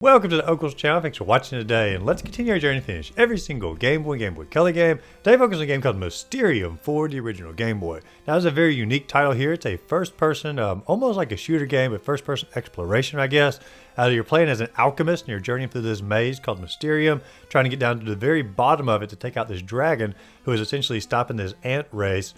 Welcome to the Uncle's channel. Thanks for watching today, and let's continue our journey to finish every single Game Boy, Game Boy Color game. Today, focus on a game called Mysterium for the original Game Boy. Now, it's a very unique title here. It's a first-person, almost like a shooter game, but first-person exploration, I guess. You're playing as an alchemist, and you're journeying through this maze called Mysterium, trying to get down to the very bottom of it to take out this dragon who is essentially stopping this ant race.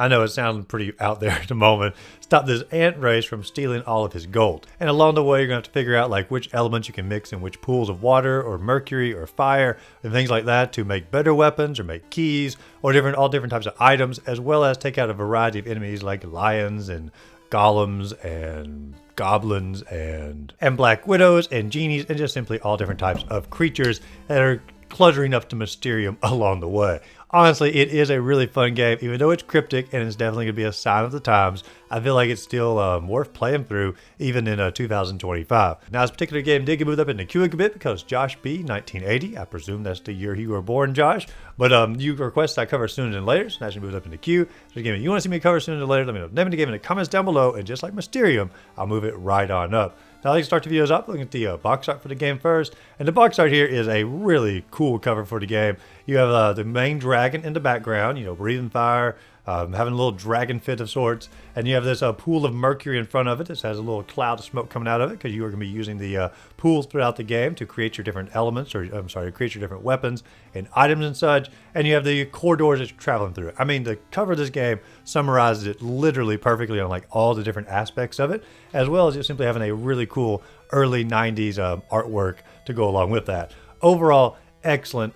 I know it sounds pretty out there at the moment. Stop this ant race from stealing all of his gold. And along the way, you're going to have to figure out like which elements you can mix in which pools of water or mercury or fire and things like that to make better weapons or make keys or all different types of items, as well as take out a variety of enemies like lions and golems and goblins and black widows and genies and just simply all different types of creatures that are cluttering up to Mysterium along the way. Honestly, it is a really fun game, even though it's cryptic and it's definitely going to be a sign of the times. I feel like it's still worth playing through, even in 2025. Now, this particular game did get moved up in the queue a bit because Josh B, 1980, I presume that's the year you were born, Josh. But you requested I cover sooner than later, so naturally moved up in the queue. So again, if you want to see me cover sooner than later, let me know the name of the game in the comments down below, and just like Mysterium, I'll move it right on up. Now, let's start the videos up looking at the box art for the game first. And the box art here is a really cool cover for the game. You have the main dragon in the background, breathing fire, having a little dragon fit of sorts. And you have this pool of mercury in front of it. This has a little cloud of smoke coming out of it because you are going to be using the pools throughout the game to create your different elements, or to create your different weapons and items and such. And you have the corridors that you're traveling through. I mean, the cover of this game summarizes it literally perfectly on like all the different aspects of it, as well as just simply having a really cool early 90s artwork to go along with that. Overall, excellent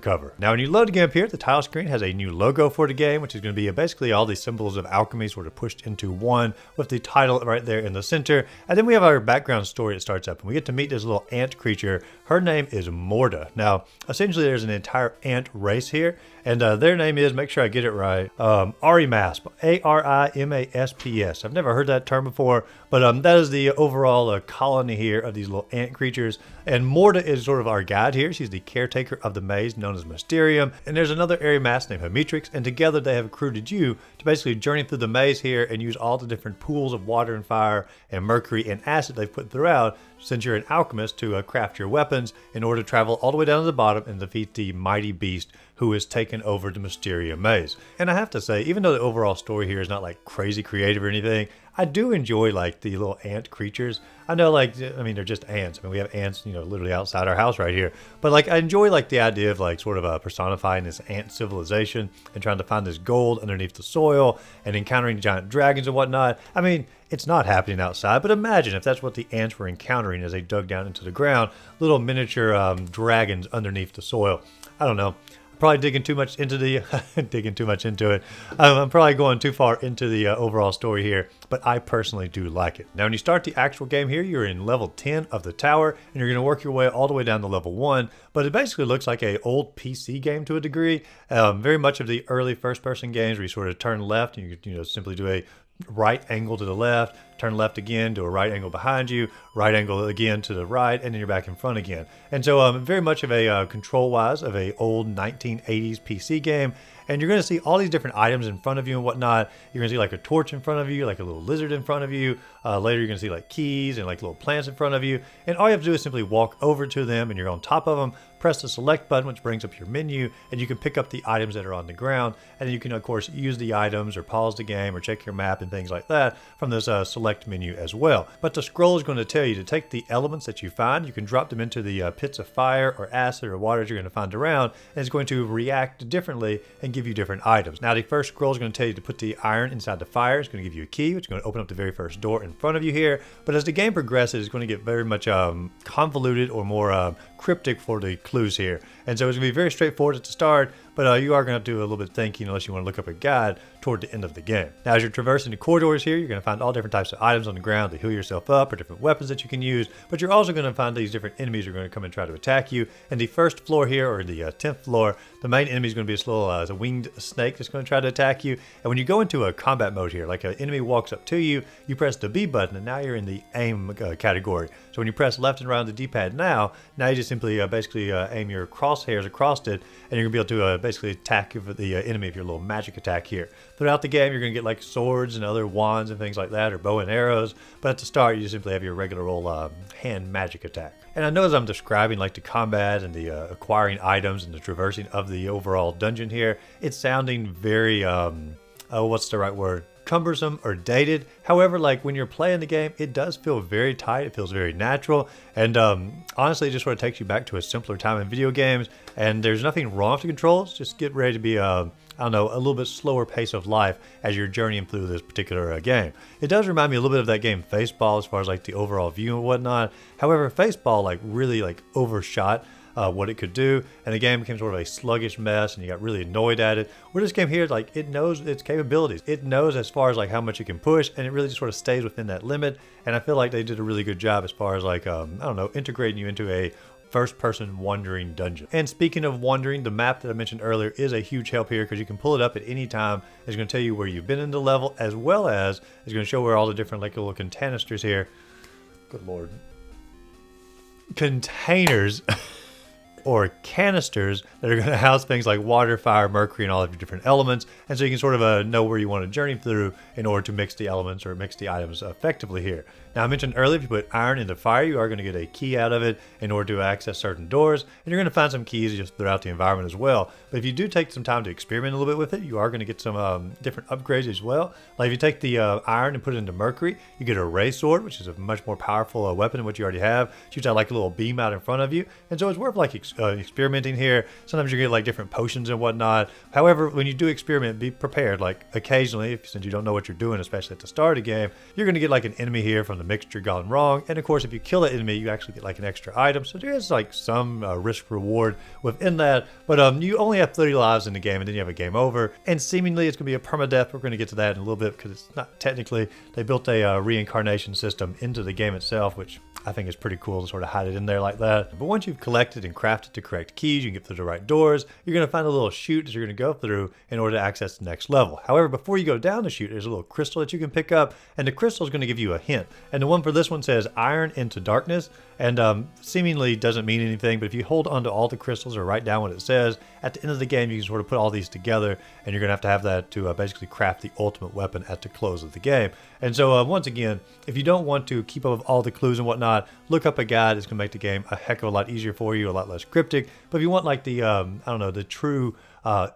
cover. Now, when you load the game up here, the title screen has a new logo for the game, which is going to be basically all these symbols of alchemy sort of pushed into one with the title right there in the center. And then we have our background story that starts up, and we get to meet this little ant creature. Her name is Morta. Now, essentially, there's an entire ant race here, and their name is, make sure I get it right, Arimasp, A-R-I-M-A-S-P-S. I've never heard that term before, but that is the overall colony here of these little ant creatures. And Morta is sort of our guide here. She's the caretaker of the maze known as Mysterium. And there's another Arimasp named Hemitrix, and together they have recruited you to basically journey through the maze here and use all the different pools of water and fire and mercury and acid they've put throughout, since you're an alchemist, to craft your weapons in order to travel all the way down to the bottom and defeat the mighty beast who has taken over the Mysterium maze. And I have to say, even though the overall story here is not like crazy creative or anything, I do enjoy like the little ant creatures. I know, they're just ants. I mean, we have ants, literally outside our house right here. But like, I enjoy like the idea of like sort of personifying this ant civilization and trying to find this gold underneath the soil and encountering giant dragons and whatnot. I mean, it's not happening outside, but imagine if that's what the ants were encountering as they dug down into the ground, little miniature dragons underneath the soil. I don't know. Probably digging too much into the it. I'm probably going too far into the overall story here, but I personally do like it. Now, when you start the actual game here, you're in level 10 of the tower, and you're going to work your way all the way down to level 1. But it basically looks like a old PC game to a degree. Very much of the early first-person games where you sort of turn left and you simply do a right angle to the left, turn left again, do a right angle behind you, right angle again to the right, and then you're back in front again. And so very much of a control-wise of a old 1980s PC game. And you're going to see all these different items in front of you and whatnot. You're going to see like a torch in front of you, like a little lizard in front of you. Later, you're going to see like keys and like little plants in front of you. And all you have to do is simply walk over to them and you're on top of them. Press the select button, which brings up your menu, and you can pick up the items that are on the ground. And then you can, of course, use the items or pause the game or check your map and things like that from this select menu as well. But the scroll is going to tell you to take the elements that you find. You can drop them into the pits of fire or acid or water that you're going to find around, and it's going to react differently and give you different items. Now, the first scroll is going to tell you to put the iron inside the fire. It's going to give you a key, which is going to open up the very first door in front of you here. But as the game progresses, it's going to get very much convoluted or more cryptic for the clues here. And so it's going to be very straightforward at the start, but you are going to have to do a little bit of thinking unless you want to look up a guide toward the end of the game. Now, as you're traversing the corridors here, you're going to find all different types of items on the ground to heal yourself up, or different weapons that you can use, but you're also going to find these different enemies who are going to come and try to attack you. And the first floor here, or the 10th floor, the main enemy is going to be this little a winged snake that's going to try to attack you. And when you go into a combat mode here, like an enemy walks up to you, you press the B button, and now you're in the aim category. So when you press left and right on the D-pad now you just simply basically aim your crosshairs across it, and you're going to be able to basically attack the enemy with your little magic attack here. Throughout the game, you're going to get like swords and other wands and things like that, or bow and arrows, but at the start, you just simply have your regular old hand magic attack. And I know as I'm describing like the combat and the acquiring items and the traversing of the overall dungeon here, it's sounding very, what's the right word? Cumbersome or dated. However, like when you're playing the game, it does feel very tight. It feels very natural. And honestly, it just sort of takes you back to a simpler time in video games. And there's nothing wrong with the controls. Just get ready to be, I don't know, a little bit slower pace of life as you're journeying through this particular game. It does remind me a little bit of that game Faceball as far as like the overall view and whatnot. However, Faceball like really like overshot what it could do, and the game became sort of a sluggish mess, and you got really annoyed at it. Where this game here, like it knows its capabilities. It knows as far as like how much it can push, and it really just sort of stays within that limit. And I feel like they did a really good job as far as like I don't know, integrating you into a first-person wandering dungeon. And speaking of wandering, the map that I mentioned earlier is a huge help here because you can pull it up at any time. It's going to tell you where you've been in the level, as well as it's going to show where all the different like little canisters here. Good lord. Containers. Or canisters that are going to house things like water, fire, mercury, and all of your different elements. And so you can sort of know where you want to journey through in order to mix the elements or mix the items effectively here. Now, I mentioned earlier, if you put iron into fire, you are going to get a key out of it in order to access certain doors. And you're going to find some keys just throughout the environment as well. But if you do take some time to experiment a little bit with it, you are going to get some different upgrades as well. Like if you take the iron and put it into mercury, you get a ray sword, which is a much more powerful weapon than what you already have. Shoots out like a little beam out in front of you. And so it's worth like experimenting here. Sometimes you get like different potions and whatnot. However, when you do experiment, be prepared. Like occasionally, since you don't know what you're doing, especially at the start of the game, you're going to get like an enemy here from the mixture gone wrong. And of course, if you kill an enemy, you actually get like an extra item. So there is like some risk reward within that. But you only have 30 lives in the game, and then you have a game over. And seemingly, it's going to be a permadeath. We're going to get to that in a little bit because it's not technically. They built a reincarnation system into the game itself, which I think is pretty cool to sort of hide it in there like that. But once you've collected and crafted the correct keys, you can get through the right doors. You're going to find a little chute that you're going to go through in order to access the next level. However, before you go down the chute, there's a little crystal that you can pick up, and the crystal is going to give you a hint. And the one for this one says iron into darkness, and seemingly doesn't mean anything, but if you hold onto all the crystals or write down what it says, at the end of the game, you can sort of put all these together, and you're going to have that to basically craft the ultimate weapon at the close of the game. And so once again, if you don't want to keep up with all the clues and whatnot, look up a guide. It's going to make the game a heck of a lot easier for you, a lot less cryptic. But if you want like the, I don't know, the true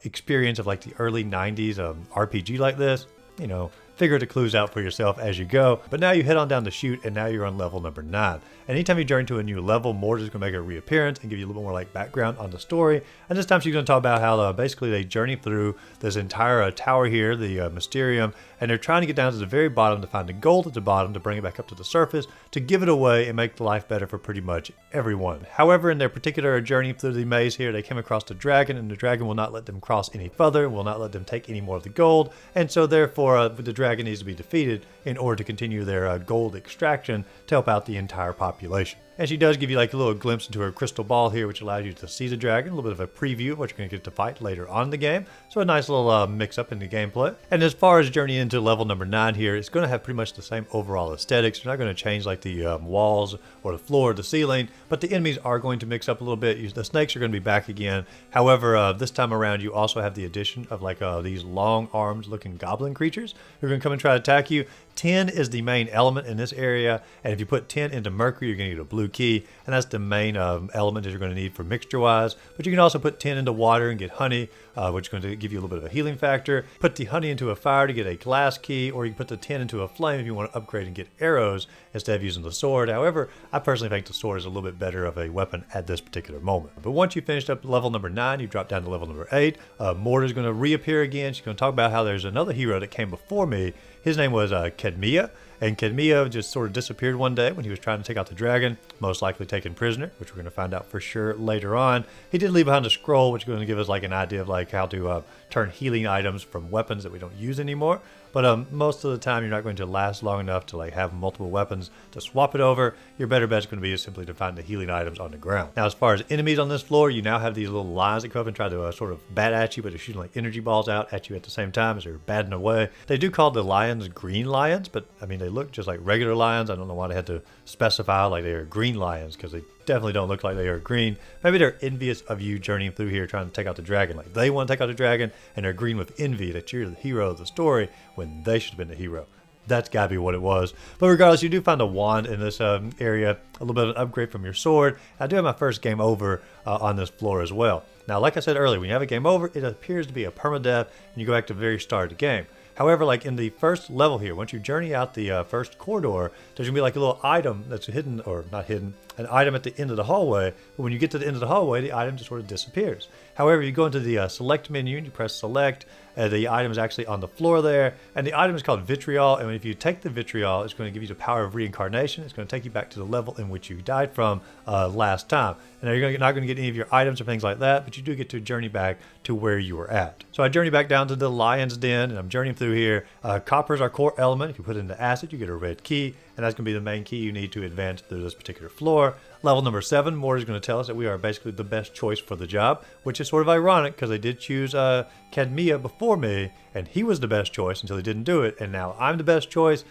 experience of like the early 90s RPG like this, you know, figure the clues out for yourself as you go. But now you head on down the chute, and now you're on level number 9. And anytime you journey to a new level, Mort is going to make a reappearance and give you a little bit more like background on the story. And this time she's going to talk about how basically they journey through this entire tower here, the Mysterium, and they're trying to get down to the very bottom to find the gold at the bottom to bring it back up to the surface, to give it away and make the life better for pretty much everyone. However, in their particular journey through the maze here, they came across the dragon, and the dragon will not let them cross any further, will not let them take any more of the gold, and so therefore the dragon needs to be defeated in order to continue their gold extraction to help out the entire population. And she does give you like a little glimpse into her crystal ball here, which allows you to see the dragon, a little bit of a preview of what you're going to get to fight later on in the game. So a nice little mix up in the gameplay. And as far as journeying into level number 9 here, it's going to have pretty much the same overall aesthetics. You're not going to change like the walls or the floor or the ceiling, but the enemies are going to mix up a little bit. The snakes are going to be back again. However, this time around, you also have the addition of like these long arms looking goblin creatures who are going to come and try to attack you. Tin is the main element in this area, and if you put tin into mercury, you're going to get a blue key, and that's the main element that you're going to need for mixture-wise. But you can also put tin into water and get honey, which is going to give you a little bit of a healing factor. Put the honey into a fire to get a glass key, or you can put the tin into a flame if you want to upgrade and get arrows instead of using the sword. However, I personally think the sword is a little bit better of a weapon at this particular moment. But once you finished up level number 9, you drop down to level number 8. Mort is going to reappear again. She's going to talk about how there's another hero that came before me. His name was Kedmia, and Kedmia just sort of disappeared one day when he was trying to take out the dragon, most likely taken prisoner, which we're going to find out for sure later on. He did leave behind a scroll, which is going to give us like an idea of like how to turn healing items from weapons that we don't use anymore. But most of the time, you're not going to last long enough to like have multiple weapons to swap it over. Your better bet is going to be simply to find the healing items on the ground. Now, as far as enemies on this floor, you now have these little lions that come up and try to sort of bat at you, but they're shooting like energy balls out at you at the same time as they're batting away. They do call the lions green lions, but I mean, they look just like regular lions. I don't know why they had to specify like they are green lions, because they definitely don't look like they are green. Maybe they're envious of you journeying through here trying to take out the dragon. Like they want to take out the dragon, and they're green with envy that you're the hero of the story when they should have been the hero. That's gotta be what it was. But regardless, you do find a wand in this area, a little bit of an upgrade from your sword. I do have my first game over on this floor as well. Now, like I said earlier, when you have a game over, it appears to be a permadeath, and you go back to the very start of the game. However, like in the first level here, once you journey out the first corridor, there's gonna be like a little item that's hidden, or not hidden, an item at the end of the hallway. But when you get to the end of the hallway, the item just sort of disappears. However, you go into the select menu and you press select, the item is actually on the floor there, and the item is called vitriol, and if you take the vitriol, it's going to give you the power of reincarnation. It's going to take you back to the level in which you died from last time. And now you're not going to get any of your items or things like that, but you do get to journey back to where you were at. So I journey back down to the lion's den, and I'm journeying through here. Copper is our core element. If you put it into acid, you get a red key, and that's going to be the main key you need to advance through this particular floor. Level number 7, Mort is going to tell us that we are basically the best choice for the job, which is sort of ironic because they did choose Cadmia before me, and he was the best choice until he didn't do it, and now I'm the best choice.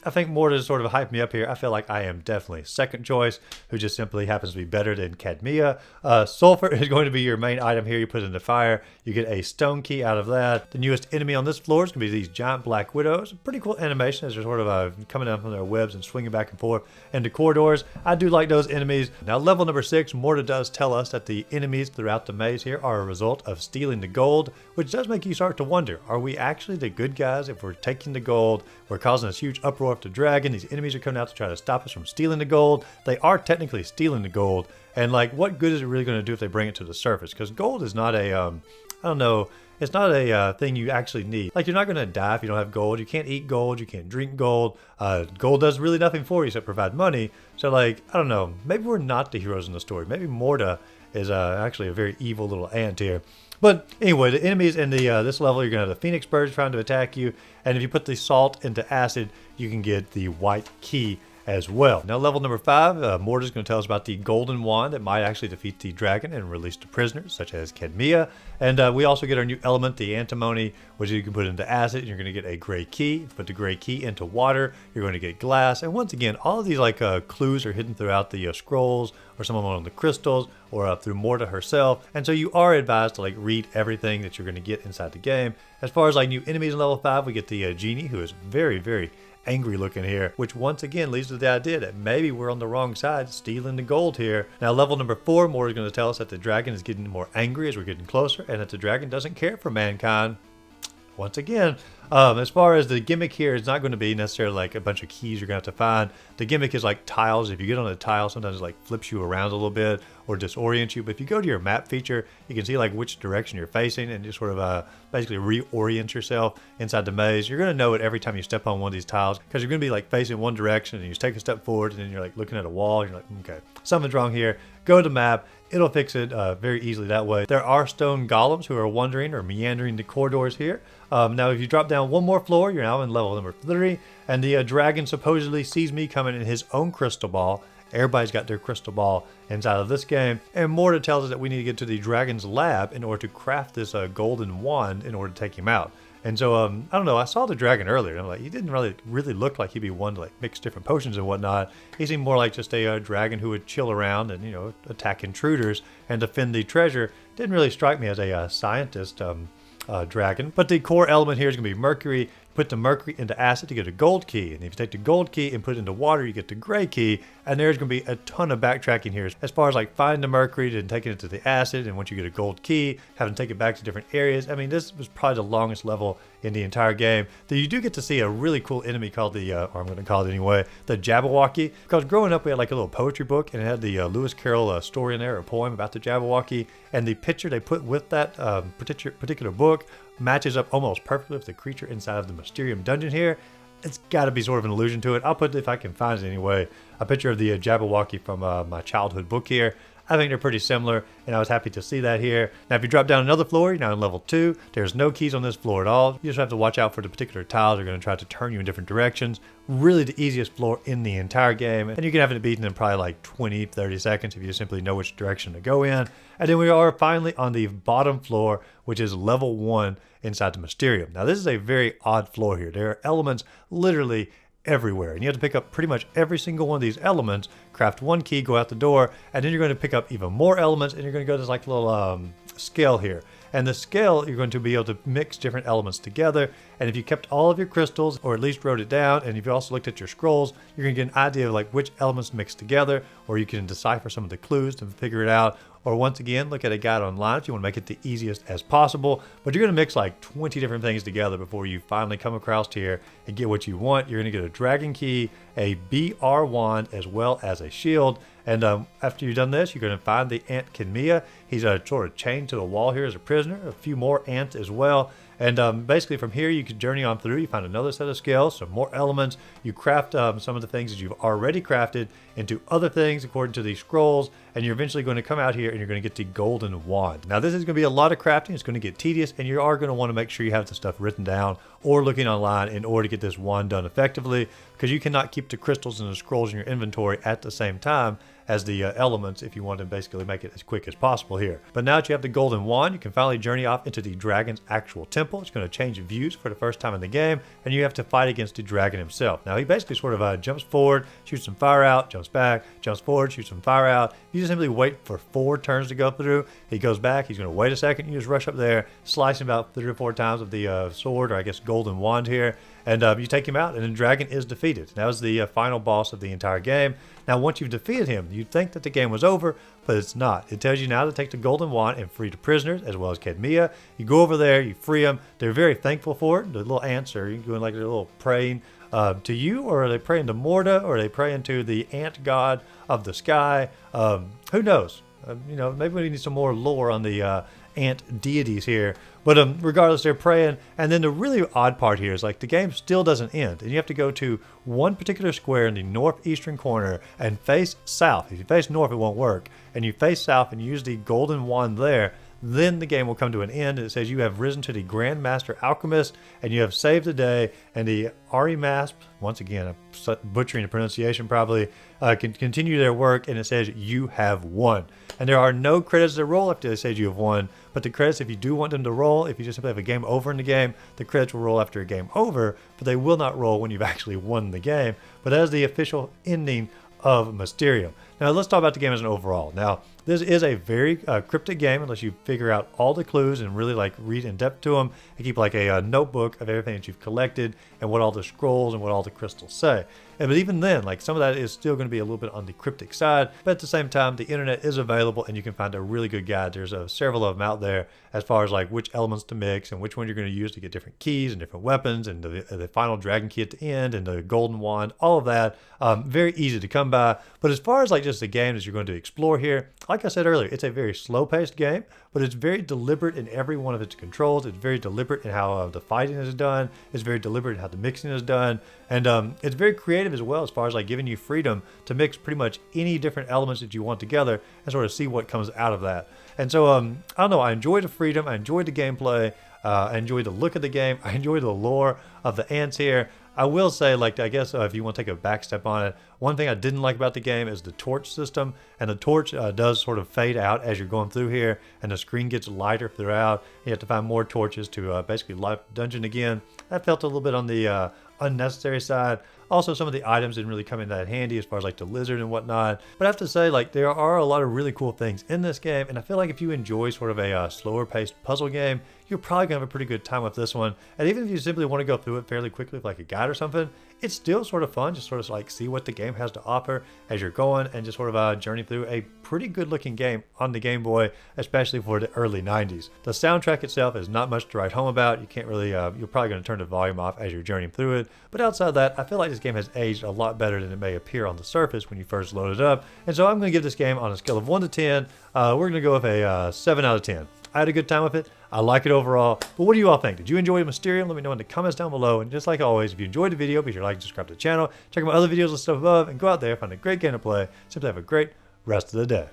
I think Mort is sort of hyped me up here. I feel like I am definitely second choice, who just simply happens to be better than Cadmia. Sulfur is going to be your main item here. You put it in the fire. You get a stone key out of that. The newest enemy on this floor is going to be these giant black widows. Pretty cool animation as they're sort of coming down from their webs and swinging back and forth into corridors. I do like those enemies. Now, level number 6, Morta does tell us that the enemies throughout the maze here are a result of stealing the gold, which does make you start to wonder, are we actually the good guys if we're taking the gold? We're causing this huge uproar of the dragon. These enemies are coming out to try to stop us from stealing the gold. They are technically stealing the gold. And like, what good is it really going to do if they bring it to the surface? Because gold is not a, I don't know, it's not a thing you actually need. Like, you're not going to die if you don't have gold. You can't eat gold. You can't drink gold. Gold does really nothing for you except provide money. So like, I don't know, maybe we're not the heroes in the story. Maybe Morta is actually a very evil little ant here. But anyway, the enemies in the this level, you're going to have the Phoenix Birds trying to attack you. And if you put the salt into acid, you can get the white key as well. Now, level number 5, Morta is going to tell us about the golden wand that might actually defeat the dragon and release the prisoners, such as Cadmia. And we also get our new element, the antimony, which you can put into acid, and you're going to get a gray key. If you put the gray key into water, you're going to get glass. And once again, all of these like clues are hidden throughout the scrolls, or some of them on the crystals, or through Morta herself. And so you are advised to like read everything that you're going to get inside the game. As far as like new enemies in level 5, we get the genie, who is very, very angry looking here, which once again leads to the idea that maybe we're on the wrong side stealing the gold here. Now, level number 4, Mort is going to tell us that the dragon is getting more angry as we're getting closer, and that the dragon doesn't care for mankind. Once again, as far as the gimmick here, it's not going to be necessarily like a bunch of keys you're going to have to find. The gimmick is like tiles. If you get on a tile, sometimes it like flips you around a little bit or disorients you. But if you go to your map feature, you can see like which direction you're facing and just sort of basically reorient yourself inside the maze. You're going to know it every time you step on one of these tiles, because you're going to be like facing one direction and you just take a step forward and then you're like looking at a wall. And you're like, okay, something's wrong here. Go to the map. It'll fix it very easily that way. There are stone golems who are wandering or meandering the corridors here. Now, if you drop down one more floor, you're now in level number 3, and the dragon supposedly sees me coming in his own crystal ball. Everybody's got their crystal ball inside of this game, and Morta tells us that we need to get to the dragon's lab in order to craft this golden wand in order to take him out. And so, I don't know, I saw the dragon earlier, and I'm like, he didn't really look like he'd be one to like mix different potions and whatnot. He seemed more like just a dragon who would chill around and, you know, attack intruders and defend the treasure. Didn't really strike me as a scientist dragon. But the core element here is going to be mercury. Put the mercury into acid to get a gold key, and if you take the gold key and put it into water, you get the gray key. And there's going to be a ton of backtracking here as far as like finding the mercury and taking it to the acid, and once you get a gold key, having to take it back to different areas. I mean, this was probably the longest level in the entire game. Though you do get to see a really cool enemy called the, or I'm going to call it anyway, the Jabberwocky. Because growing up, we had like a little poetry book, and it had the Lewis Carroll story in there, a poem about the Jabberwocky, and the picture they put with that particular book matches up almost perfectly with the creature inside of the Mysterium dungeon here. It's got to be sort of an allusion to it. I'll put, if I can find it anyway, a picture of the Jabberwocky from my childhood book here. I think they're pretty similar, and I was happy to see that here. Now, if you drop down another floor, you're now in level 2. There's no keys on this floor at all. You just have to watch out for the particular tiles. They're going to try to turn you in different directions. Really the easiest floor in the entire game, and you can have it beaten in probably like 20-30 seconds if you simply know which direction to go in. And then we are finally on the bottom floor, which is level 1 inside the Mysterium. Now, this is a very odd floor here. There are elements literally everywhere, and you have to pick up pretty much every single one of these elements, craft one key, go out the door, and then you're going to pick up even more elements, and you're going to go to this like little scale here. And the scale, you're going to be able to mix different elements together. And if you kept all of your crystals, or at least wrote it down, and if you also looked at your scrolls, you're going to get an idea of like which elements mix together, or you can decipher some of the clues to figure it out. Or once again, look at a guide online if you want to make it the easiest as possible. But you're going to mix like 20 different things together before you finally come across here and get what you want. You're going to get a dragon key, a BR wand, as well as a shield. And after you've done this, you're going to find the ant Kenmia. He's sort of chained to the wall here as a prisoner. A few more ants as well. And basically from here, you can journey on through. You find another set of scales, some more elements. You craft some of the things that you've already crafted into other things according to these scrolls. And you're eventually going to come out here and you're going to get the golden wand. Now, this is going to be a lot of crafting. It's going to get tedious, and you are going to want to make sure you have the stuff written down or looking online in order to get this wand done effectively, because you cannot keep the crystals and the scrolls in your inventory at the same time as the elements if you want to basically make it as quick as possible here. But now that you have the golden wand, you can finally journey off into the dragon's actual temple. It's going to change views for the first time in the game, and you have to fight against the dragon himself. Now, he basically sort of jumps forward, shoots some fire out, jumps back, jumps forward, shoots some fire out. You just simply wait for 4 turns to go through. He goes back, he's going to wait a second, you just rush up there, slice him about 3 or 4 times with the sword, or I guess golden wand here, and you take him out, and the dragon is defeated. That was the final boss of the entire game. Now, once you've defeated him, you'd think that the game was over, but it's not. It tells you now to take the golden wand and free the prisoners, as well as Kenmia. You go over there, you free them. They're very thankful for it. The little ants are doing like a little praying to you, or are they praying to Morda, or are they praying to the ant god of the sky? Who knows? Maybe we need some more lore on the ant deities here. But regardless, they're praying. And then the really odd part here is like the game still doesn't end. And you have to go to one particular square in the northeastern corner and face south. If you face north, it won't work. And you face south and use the golden wand there, then the game will come to an end, and it says you have risen to the Grand Master Alchemist, and you have saved the day, and the Arimasp, once again, I'm butchering the pronunciation probably, can continue their work, and it says you have won. And there are no credits to roll after it says you have won, but the credits, if you do want them to roll, if you just simply have a game over in the game, the credits will roll after a game over, but they will not roll when you've actually won the game. But that is the official ending of Mysterium. Now let's talk about the game as an overall. Now, this is a very cryptic game unless you figure out all the clues and really like read in depth to them and keep like a notebook of everything that you've collected and what all the scrolls and what all the crystals say. But even then, like some of that is still going to be a little bit on the cryptic side, but at the same time, the internet is available and you can find a really good guide. There's several of them out there as far as like which elements to mix and which one you're going to use to get different keys and different weapons, and the final dragon key at the end and the golden wand, all of that. Very easy to come by. But as far as like just the game that you're going to explore here, like I said earlier, it's a very slow-paced game, but it's very deliberate in every one of its controls. It's very deliberate in how the fighting is done. It's very deliberate in how the mixing is done. And it's very creative as well as far as like giving you freedom to mix pretty much any different elements that you want together and sort of see what comes out of that. And so, I don't know, I enjoyed the freedom. I enjoyed the gameplay. I enjoyed the look of the game. I enjoyed the lore of the ants here. I will say, like, I guess if you want to take a back step on it, one thing I didn't like about the game is the torch system. And the torch does sort of fade out as you're going through here, and the screen gets lighter throughout. You have to find more torches to basically light the dungeon again. That felt a little bit on the unnecessary side. Also, some of the items didn't really come in that handy as far as like the lizard and whatnot. But I have to say, like, there are a lot of really cool things in this game, and I feel like if you enjoy sort of a slower paced puzzle game, you're probably gonna have a pretty good time with this one. And even if you simply want to go through it fairly quickly with like a guide or something, it's still sort of fun, just sort of like see what the game has to offer as you're going, and just sort of journey through a pretty good looking game on the Game Boy, especially for the early 90s. The soundtrack itself is not much to write home about. You can't really, you're probably going to turn the volume off as you're journeying through it. But outside that, I feel like this game has aged a lot better than it may appear on the surface when you first load it up. And so I'm going to give this game on a scale of 1 to 10. We're going to go with a 7 out of 10. I had a good time with it. I like it overall. But what do you all think? Did you enjoy Mysterium? Let me know in the comments down below. And just like always, if you enjoyed the video, be sure to like and subscribe to the channel. Check out my other videos and stuff above, and go out there, find a great game to play. Simply have a great rest of the day.